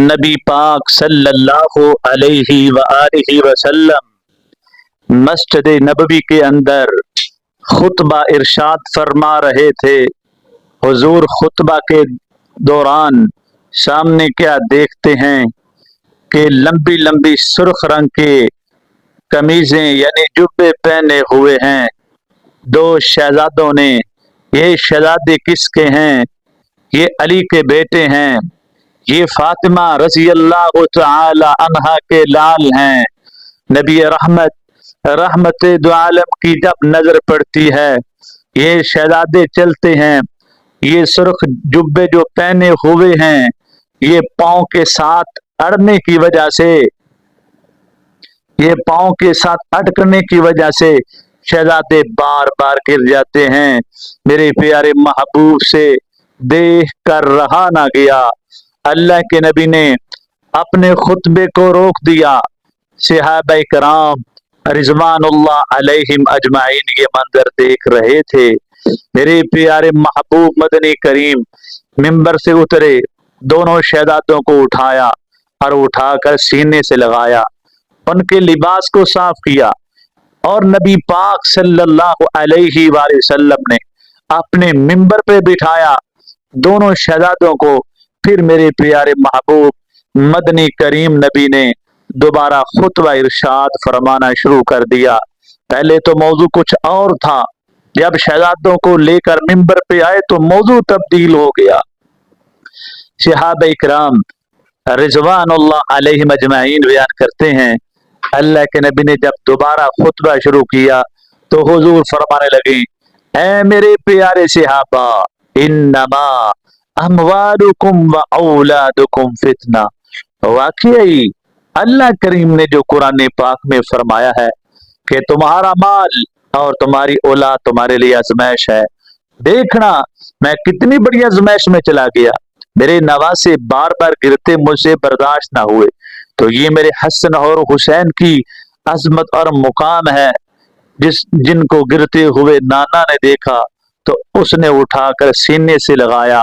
نبی پاک صلی اللہ علیہ وآلہ وسلم مسجد نبوی کے اندر خطبہ ارشاد فرما رہے تھے۔ حضور خطبہ کے دوران سامنے کیا دیکھتے ہیں کہ لمبی لمبی سرخ رنگ کے قمیضیں یعنی جبے پہنے ہوئے ہیں دو شہزادوں نے۔ یہ شہزادے کس کے ہیں؟ یہ علی کے بیٹے ہیں، یہ فاطمہ رضی اللہ تعالی عنہا کے لال ہیں۔ نبی رحمت دو عالم کی جب نظر پڑتی ہے یہ شہزادے چلتے ہیں، یہ سرخ جبے جو پہنے ہوئے ہیں یہ پاؤں کے ساتھ اڑنے کی وجہ سے، یہ پاؤں کے ساتھ اٹکنے کی وجہ سے شہزادے بار بار گر جاتے ہیں۔ میرے پیارے محبوب سے دیکھ کر رہا نہ گیا، اللہ کے نبی نے اپنے خطبے کو روک دیا۔ صحابہ کرام رضوان اللہ علیہم اجمعین یہ منظر دیکھ رہے تھے۔ میرے پیارے محبوب مدنی کریم منبر سے اترے، دونوں شہزادوں کو اٹھایا اور اٹھا کر سینے سے لگایا، ان کے لباس کو صاف کیا، اور نبی پاک صلی اللہ علیہ وآلہ وسلم نے اپنے منبر پہ بٹھایا دونوں شہزادوں کو۔ پھر میرے پیارے محبوب مدنی کریم نبی نے دوبارہ خطبہ ارشاد فرمانا شروع کر دیا۔ پہلے تو موضوع کچھ اور تھا، جب شہزادوں کو لے کر منبر پہ آئے تو موضوع تبدیل ہو گیا۔ صحابہ کرام رضوان اللہ علیہم اجمعین بیان کرتے ہیں، اللہ کے نبی نے جب دوبارہ خطبہ شروع کیا تو حضور فرمانے لگے، اے میرے پیارے صحابہ، انما اموالکم و اولادکم فتنہ۔ واقعی اللہ کریم نے جو قرآن پاک میں فرمایا ہے کہ تمہارا مال اور تمہاری اولاد تمہارے لیے آزمائش ہے، دیکھنا میں کتنی بڑی آزمائش میں چلا گیا۔ میرے نواسے بار بار گرتے مجھ سے برداشت نہ ہوئے، تو یہ میرے حسن اور حسین کی عظمت اور مقام ہے، جن کو گرتے ہوئے نانا نے دیکھا تو اس نے اٹھا کر سینے سے لگایا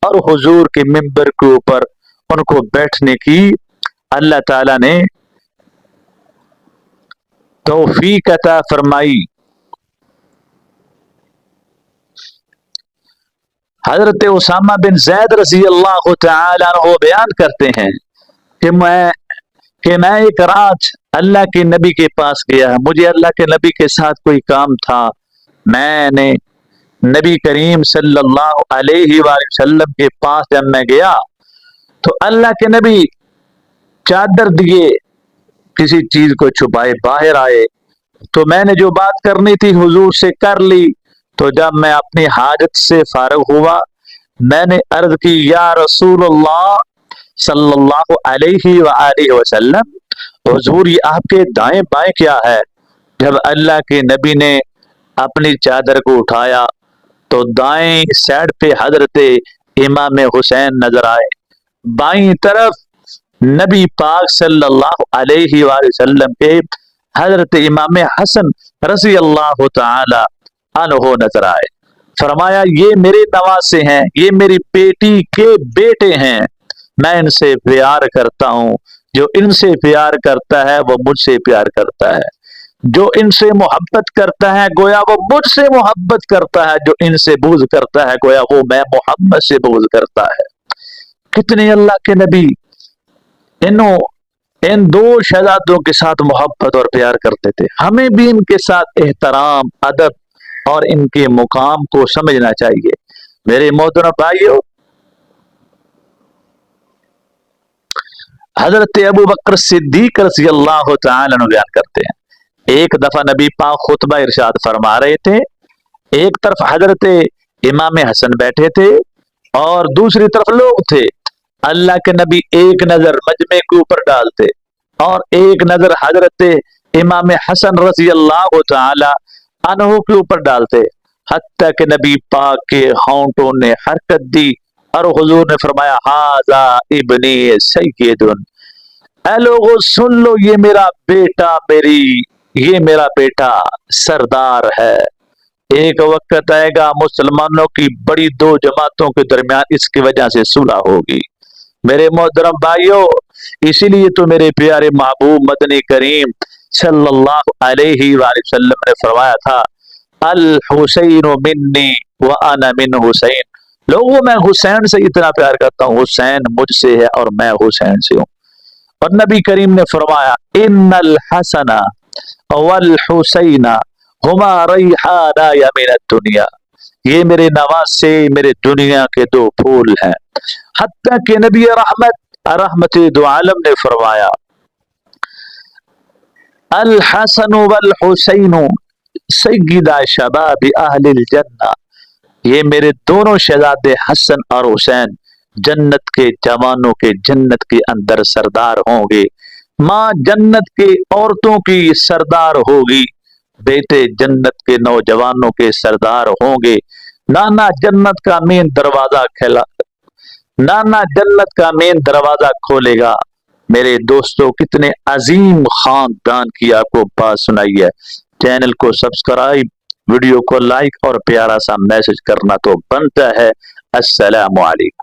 اور حضور کے منبر کے اوپر ان کو بیٹھنے کی اللہ تعالی نے توفیق عطا فرمائی۔ حضرت اسامہ بن زید رضی اللہ تعالی عنہ بیان کرتے ہیں کہ میں ایک رات اللہ کے نبی کے پاس گیا، مجھے اللہ کے نبی کے ساتھ کوئی کام تھا۔ میں نے نبی کریم صلی اللہ علیہ وآلہ وسلم کے پاس جب میں گیا تو اللہ کے نبی چادر دیے کسی چیز کو چھپائے باہر آئے، تو میں نے جو بات کرنی تھی حضور سے کر لی۔ تو جب میں اپنی حاجت سے فارغ ہوا میں نے عرض کی، یا رسول اللہ صلی اللہ علیہ وآلہ وسلم، حضور یہ آپ کے دائیں بائیں کیا ہے؟ جب اللہ کے نبی نے اپنی چادر کو اٹھایا تو دائیں سائڈ پہ حضرت امام حسین نظر آئے، بائیں طرف نبی پاک صلی اللہ علیہ وآلہ وسلم کے حضرت امام حسن رضی اللہ تعالی عنہ نظر آئے۔ فرمایا یہ میرے نواسے ہیں، یہ میری بیٹی کے بیٹے ہیں، میں ان سے پیار کرتا ہوں، جو ان سے پیار کرتا ہے وہ مجھ سے پیار کرتا ہے، جو ان سے محبت کرتا ہے گویا وہ مجھ سے محبت کرتا ہے، جو ان سے بغض کرتا ہے گویا وہ میں محمد سے بغض کرتا ہے۔ کتنے اللہ کے نبی ان دو شہزادوں کے ساتھ محبت اور پیار کرتے تھے۔ ہمیں بھی ان کے ساتھ احترام، ادب اور ان کے مقام کو سمجھنا چاہیے۔ میرے محترم بھائیو، حضرت ابو بکر صدیق رضی اللہ تعالی عنہ بیان کرتے ہیں، ایک دفعہ نبی پاک خطبہ ارشاد فرما رہے تھے، ایک طرف حضرت امام حسن بیٹھے تھے اور دوسری طرف لوگ تھے۔ اللہ کے نبی ایک نظر مجمع کے اوپر ڈالتے اور ایک نظر حضرت امام حسن رضی اللہ تعالی عنہ کے اوپر ڈالتے، حتیٰ کہ نبی پاک کے ہونٹوں نے حرکت دی اور حضور نے فرمایا، ھذا ابنی سید، اے لوگو سن لو، یہ میرا بیٹا سردار ہے۔ ایک وقت آئے گا مسلمانوں کی بڑی دو جماعتوں کے درمیان اس کی وجہ سے صلح ہوگی۔ میرے محترم بھائیوں، اسی لیے تو میرے پیارے محبوب مدنی کریم صلی اللہ علیہ وآلہ وسلم نے فرمایا تھا الحسین منی وانا من حسین، لوگوں میں حسین سے اتنا پیار کرتا ہوں، حسین مجھ سے ہے اور میں حسین سے ہوں۔ اور نبی کریم نے فرمایا ان الحسن والحسین ہما ریحانای من الدنیا، یہ میرے نواسے میرے دنیا کے دو پھول ہیں۔ حتیٰ کہ نبی رحمت دو عالم نے فرمایا الحسن والحسین سیدا شباب اہل الجنہ، یہ میرے دونوں شہزادے حسن اور حسین جنت کے جوانوں کے جنت کے اندر سردار ہوں گے، ماں جنت کے عورتوں کی سردار ہوگی، بیٹے جنت کے نوجوانوں کے سردار ہوں گے، نانا جنت کا مین دروازہ کھولے گا۔ میرے دوستوں، کتنے عظیم خاندان کی آپ کو بات سنائی ہے۔ چینل کو سبسکرائب، ویڈیو کو لائک اور پیارا سا میسج کرنا تو بنتا ہے۔ السلام علیکم۔